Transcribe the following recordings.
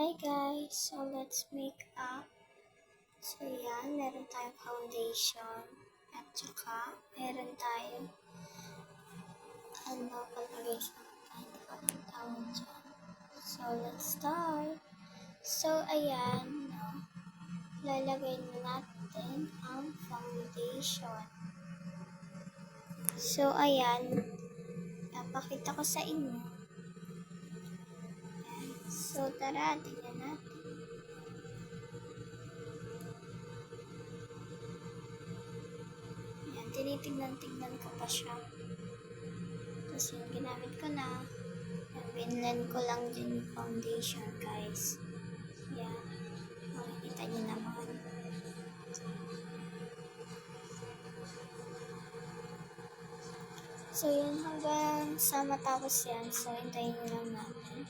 Hi guys, so let's make up. So yan, meron tayong foundation at saka meron tayong palagay sa tawag dyan. So let's start. So ayan, lalagay na natin ang foundation. So ayan, napakita ko sa inyo. Ayan. So tara, tingnan natin. Tinitignan ko pa siya. Tapos yung ginamit ko na, binlend ko lang din yung foundation, guys. Yan. Makikita niyo naman. So, yun hanggang sa matapos yan. So, hintayin nyo lang natin.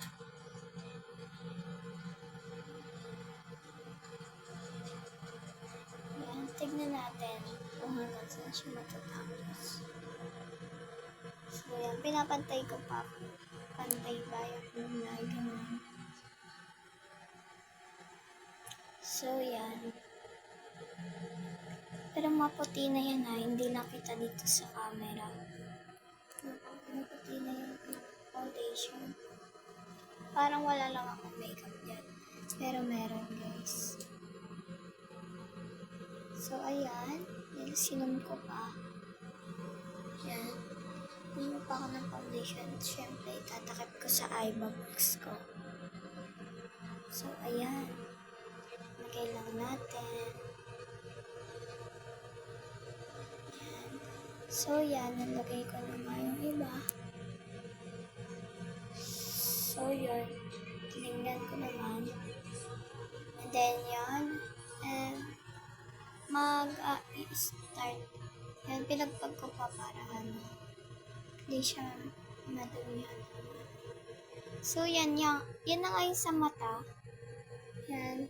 Yan. Tignan natin kung hanggang saan siya matatapos. So, yan. Pinapantay ko pa. Pantay ba yung na ganun. So, yan. Pero maputi na yan hindi nakita dito sa camera. Maputi na yung foundation. Parang wala lang akong makeup dyan. Pero meron, guys. So, ayan. Sinom ko pa. Yan. Sinom pa ako ng foundation. Siyempre, itatakip ko sa eyebags ko. So, ayan. Lagay lang natin. Yan. So, yan. Nalagay ko naman yung iba. So, yun. Tinignan ko naman. And then, yan. And, mag-start. Yan, pinagpag ko pa para hindi siya madumihan. So, yan na nga yung sa mata. Yan.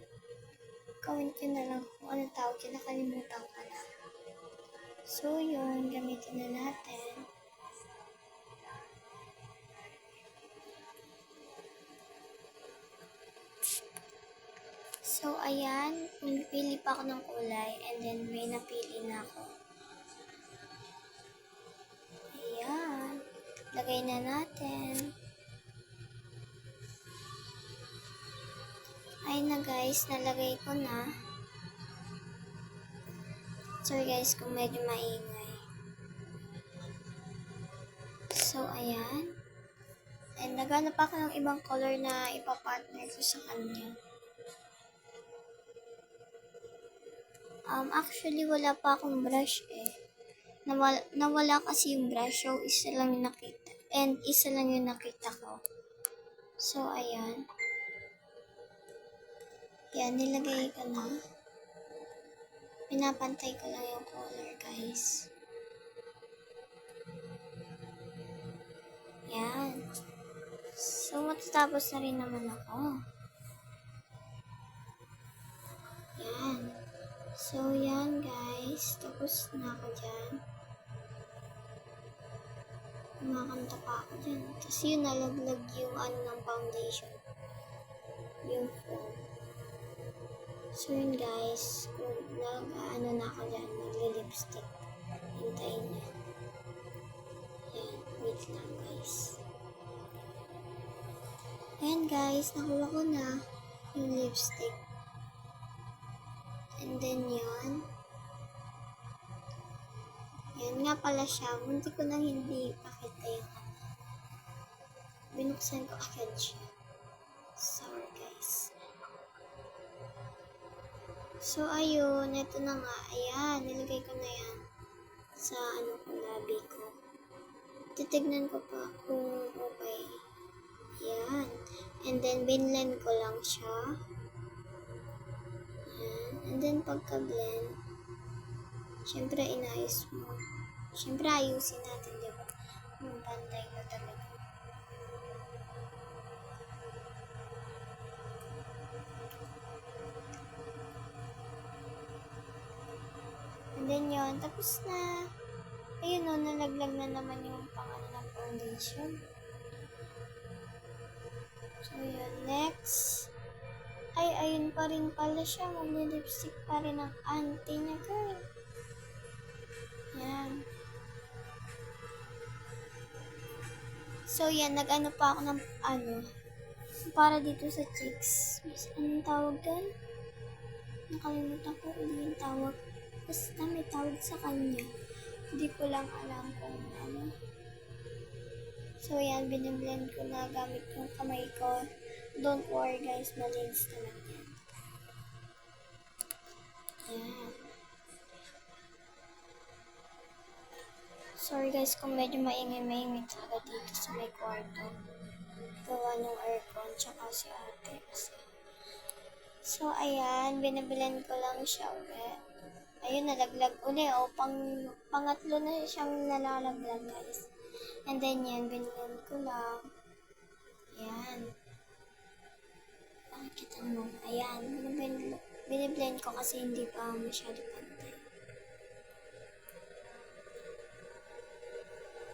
Comment nyo na lang kung anong tawag yun. Nakalimutan ko na. So, yun. Gamitin na natin. So, ayan. Pili pa ako ng kulay. And then, may napili na ako. Ayan. Lagay na natin. Ayun na guys. Nalagay ko na. Sorry guys kung medyo maingay. So, ayan. And naghanap ako ng ibang color na ipapartner ko sa kanya. Actually, wala pa akong brush Nawala kasi yung brush. So, isa lang yung nakita. And isa lang yung nakita ko. So, ayan. Yan, nilagay ko na. Pinapantay ko lang yung color, guys. Yan. So, matatapos na rin naman ako. Yan. So, yan guys. Tapos na ako dyan. Kumakanta pa ako dyan. Tapos yun, nalaglag yung ng foundation. Yung foam. So, yun guys. Kung na ako dyan, magli-lipstick. Hintayin nyo. Yan. Wait lang guys. Ayan guys. Nakuha ko na yung lipstick. And then yun. Yan nga pala siya. Munti ko nang hindi pakita yung binuksan ko agad siya. Sorry guys. So ayun. Ito na nga. Ayan. Nilagay ko na yan sa labi ko. Titignan ko pa kung okay. Ayan. And then binlend ko lang siya. And then, pagka-blend, syempre, inayos mo. Syempre, ayusin natin, diba? Yung pantay mo talaga. And then, yun. Tapos na. Ayun, nalaglag na naman yung pangalan ng foundation. So, yun. Next. Ay, ayun pa rin pala siya. Maglilipstick pa rin ang auntie niya, girl. Yan. So, yan. Nag-ano pa ako ng, para dito sa cheeks. Anong tawag doon? Nakalimutan ko ulit yung tawag. Basta may tawag sa kanya. Hindi ko lang alam kung ano. So, yan. Biniblend ko na gamit yung kamay ko. Don't worry, guys. Malinis naman yan. Yan. Sorry, guys, kung medyo maingay talaga dito sa may kwarto. Gawa ng aircon, tsaka si ate. So, ayan. Biniblend ko lang siya ulit. Ayun, nalaglag uli. O, pangatlo na siyang nalalaglag, guys. And then, yan. Biniblend ko lang. Ayan. Nakikita mo. Ayan. Biniblend ko kasi hindi pa masyado pantay.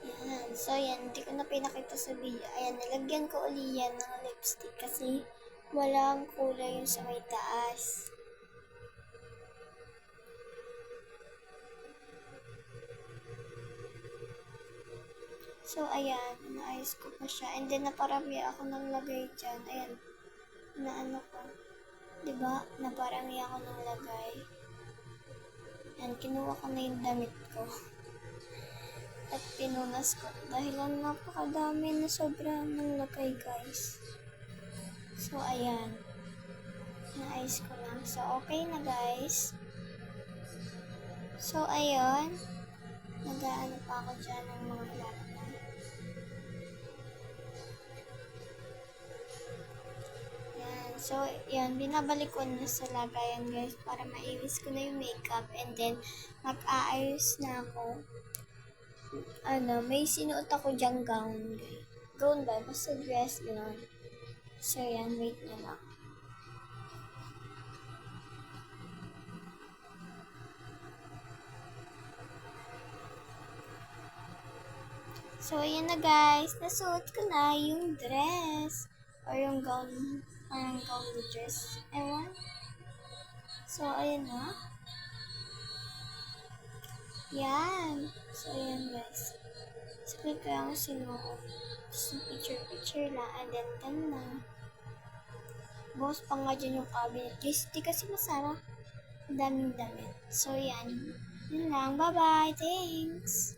Ayan. So, yan. Hindi ko na pinakita sa video. Ayan. Nalagyan ko uli yan ng lipstick kasi walang kulay yung sa may taas. So, ayan. Naayos ko pa siya. And then, naparami ako ng lagay dyan. Ayan. Naano ko. Diba? Naparami ako ng lagay. Ayan. Kinuha ko na yung damit ko. At pinunas ko. Dahil ang napakadami na sobra ng lagay, guys. So, ayan. Naayos ko lang. So, okay na, guys. So, ayun. Nag-aano pa ako dyan ng mga ilalagay. So, yan, binabalik ko na sa lagayan, guys, para maiwis ko na yung makeup, and then, mag-aayos na ako. May sinuot ako dyang gown, guys. Gown ba? Basta dress, gano'n. So, yan, wait na lang. So, ayan na, guys. Nasuot ko na yung dress. Or yung gown. Parang gown the dress. Ewan. So, ayan na. Yan. So, ayan, guys. So, click ko yung sinuot. Just picture lang. And then, done na. Bukas pa nga dyan yung cabinet. Guys, di kasi masarap. Daming damit. So, yan. Yun lang. Bye-bye. Thanks.